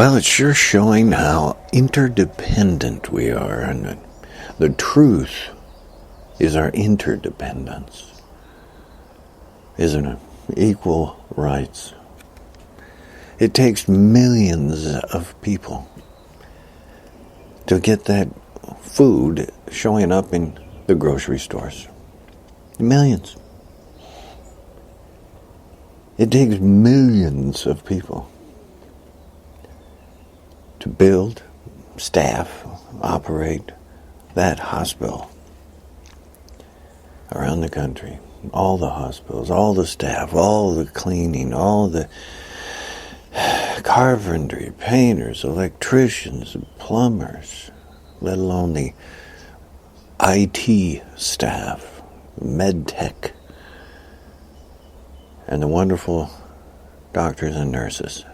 Well, it's sure showing how interdependent we are, and that the truth is our interdependence, isn't it? Equal rights. It takes millions of people to get that food showing up in the grocery stores. Millions. It takes millions of people to build, staff, operate that hospital around the country. All the hospitals, all the staff, all the cleaning, all the carpentry, painters, electricians, plumbers, let alone the IT staff, med tech, and the wonderful doctors and nurses.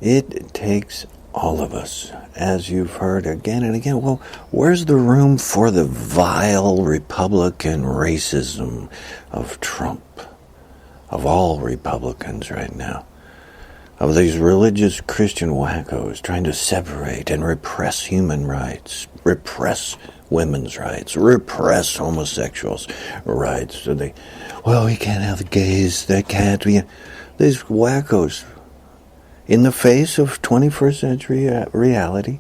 It takes all of us, as you've heard again and again. Well, where's the room for the vile Republican racism of Trump, of all Republicans right now, of these religious Christian wackos trying to separate and repress human rights, repress women's rights, repress homosexuals' rights? So we can't have the gays, they can't be. These wackos, in the face of 21st century reality,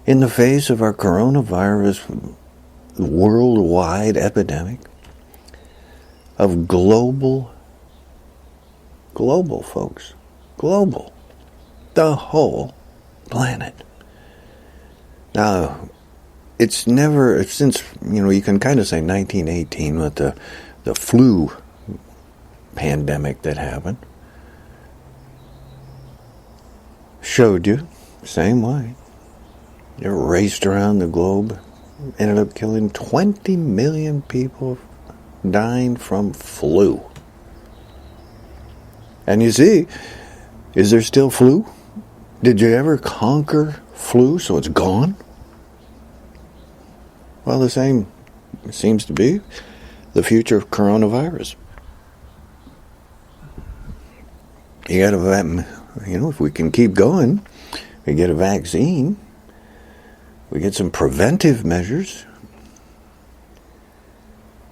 in the face of our coronavirus worldwide epidemic, of global folks, global, the whole planet. Now, it's never, since, you can kind of say 1918 with the flu pandemic that happened, showed you, same way. It raced around the globe, ended up killing 20 million people, dying from flu. And you see, is there still flu? Did you ever conquer flu so it's gone? Well, the same seems to be the future of coronavirus. You got to, if we can keep going, we get a vaccine, we get some preventive measures,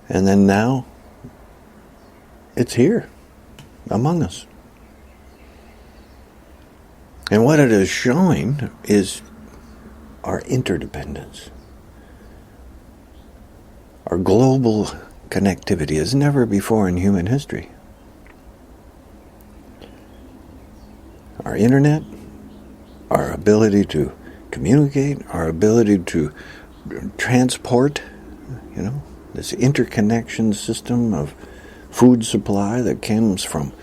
and then now it's here among us. And what it is showing is our interdependence. Our global connectivity as never before in human history. Our internet, our ability to communicate, our ability to transport, this interconnection system of food supply that comes from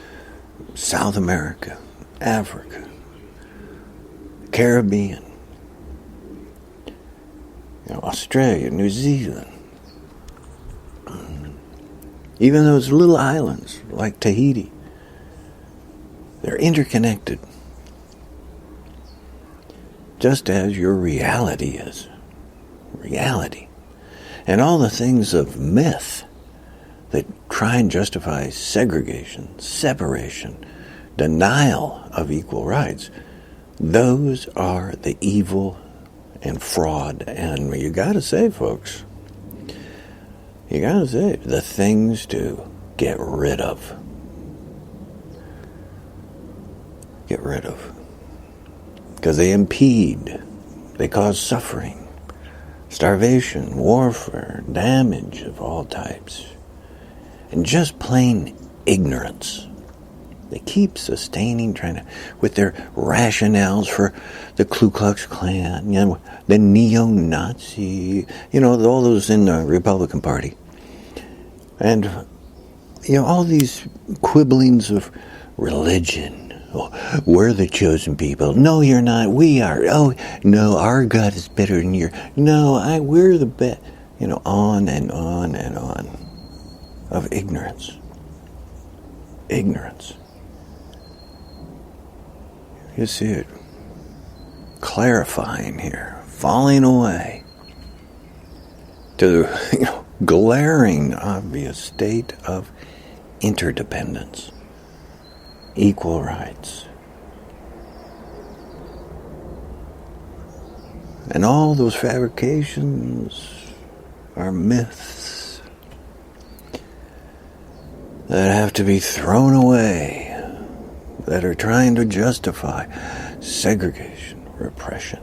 South America, Africa, Caribbean, Australia, New Zealand, even those little islands like Tahiti, they're interconnected. Just as your reality is. Reality. And all the things of myth that try and justify segregation, separation, denial of equal rights, those are the evil and fraud. And you gotta say, folks, the things to get rid of. Get rid of. Because they impede, they cause suffering, starvation, warfare, damage of all types, and just plain ignorance. They keep sustaining, with their rationales for the Ku Klux Klan, the neo-Nazi, all those in the Republican Party. And, all these quibblings of religion. Oh, we're the chosen people. No, you're not. We are. Oh, no, our God is better than yours. No, we're the best. On and on and on. Of ignorance. Ignorance. You see it clarifying here, falling away to the glaring, obvious state of interdependence. Equal rights, And all those fabrications are myths that have to be thrown away, that are trying to justify segregation, repression,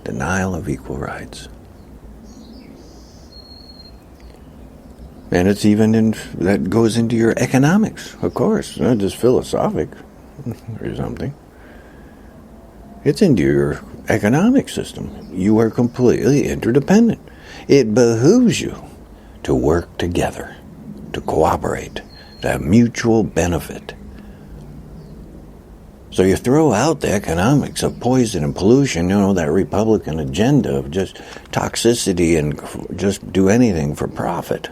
denial of equal rights. And it's even that goes into your economics, of course, not just philosophic or something. It's into your economic system. You are completely interdependent. It behooves you to work together, to cooperate, to have mutual benefit. So you throw out the economics of poison and pollution, that Republican agenda of just toxicity and just do anything for profit,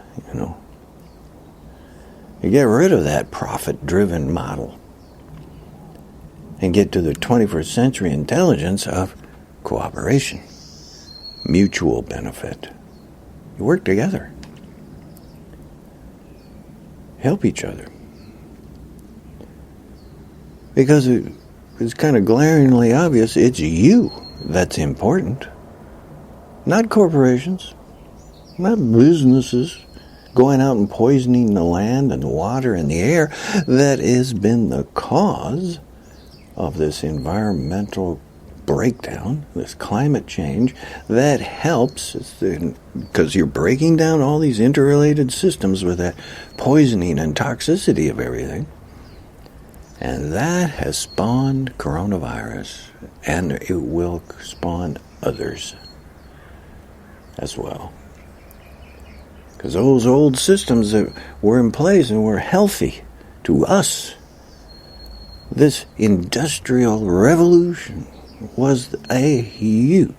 You get rid of that profit-driven model and get to the 21st century intelligence of cooperation, mutual benefit. You work together. Help each other. Because it's kind of glaringly obvious it's you that's important. Not corporations. Not businesses going out and poisoning the land and the water and the air that has been the cause of this environmental breakdown, this climate change that helps, because you're breaking down all these interrelated systems with that poisoning and toxicity of everything. And that has spawned coronavirus, and it will spawn others as well. Because those old systems that were in place and were healthy to us, this industrial revolution was a huge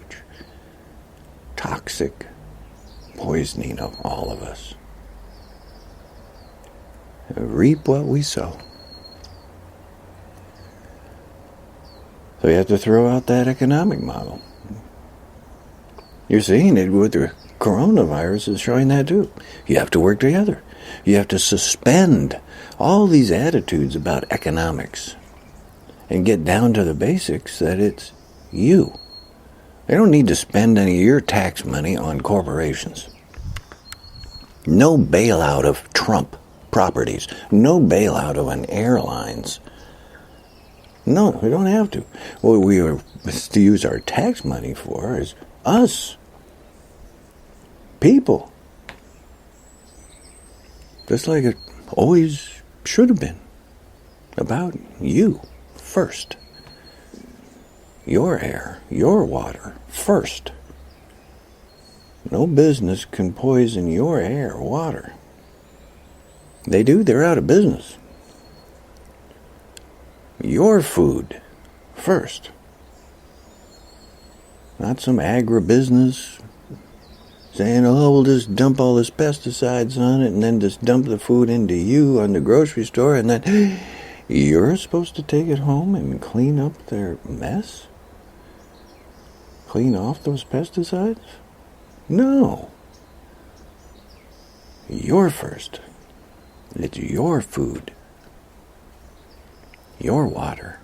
toxic poisoning of all of us. Reap what we sow. So you have to throw out that economic model. You're seeing it with the coronavirus is showing that too. You have to work together. You have to suspend all these attitudes about economics and get down to the basics that it's you. They don't need to spend any of your tax money on corporations. No bailout of Trump properties. No bailout of an airlines. No, we don't have to. What we are to use our tax money for is us. People. Just like it always should have been. About you first. Your air, your water first. No business can poison your air or water. They do, they're out of business. Your food first. Not some agribusiness saying, we'll just dump all this pesticides on it and then just dump the food into you on the grocery store and then you're supposed to take it home and clean up their mess? Clean off those pesticides? No. You're first. It's your food. Your water.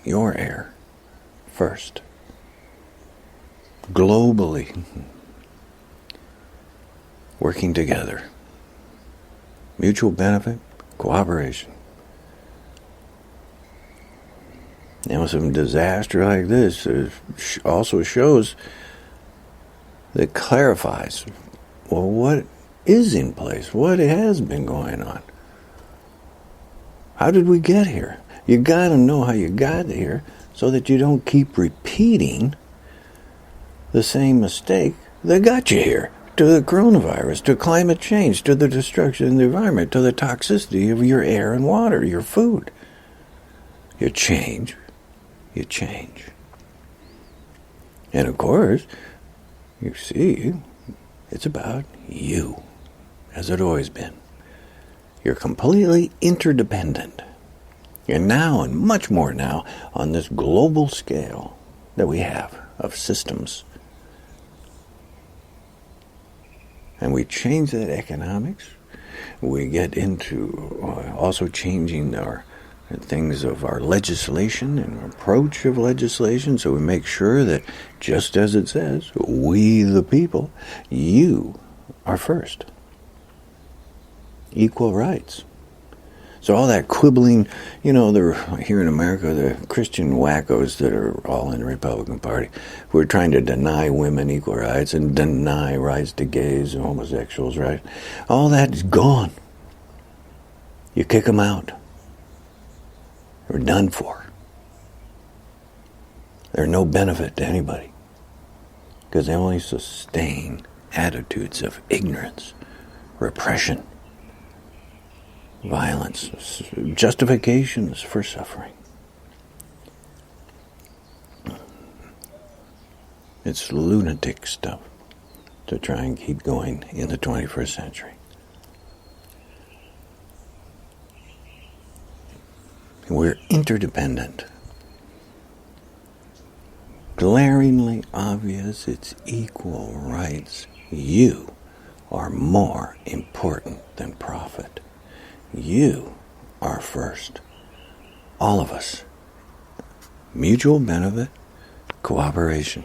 Your air. First. Globally. Working together. Mutual benefit. Cooperation. Now, some disaster like this also shows that clarifies, what is in place? What has been going on? How did we get here? You got to know how you got here so that you don't keep repeating the same mistake that got you here. To the coronavirus, to climate change, to the destruction of the environment, to the toxicity of your air and water, your food. You change. You change. And of course, you see, it's about you, as it always been. You're completely interdependent. You're now, and much more now, on this global scale that we have of systems. And we change that economics. We get into also changing our things of our legislation and approach of legislation, so we make sure that, just as it says, we the people, you are first. Equal rights. So all that quibbling, here in America, the Christian wackos that are all in the Republican Party, who are trying to deny women equal rights and deny rights to gays and homosexuals, right? All that's gone. You kick them out. They're done for. They're no benefit to anybody, because they only sustain attitudes of ignorance, repression, violence, justifications for suffering. It's lunatic stuff to try and keep going in the 21st century. We're interdependent. Glaringly obvious, it's equal rights. You are more important than profit. You are first. All of us. Mutual benefit, cooperation.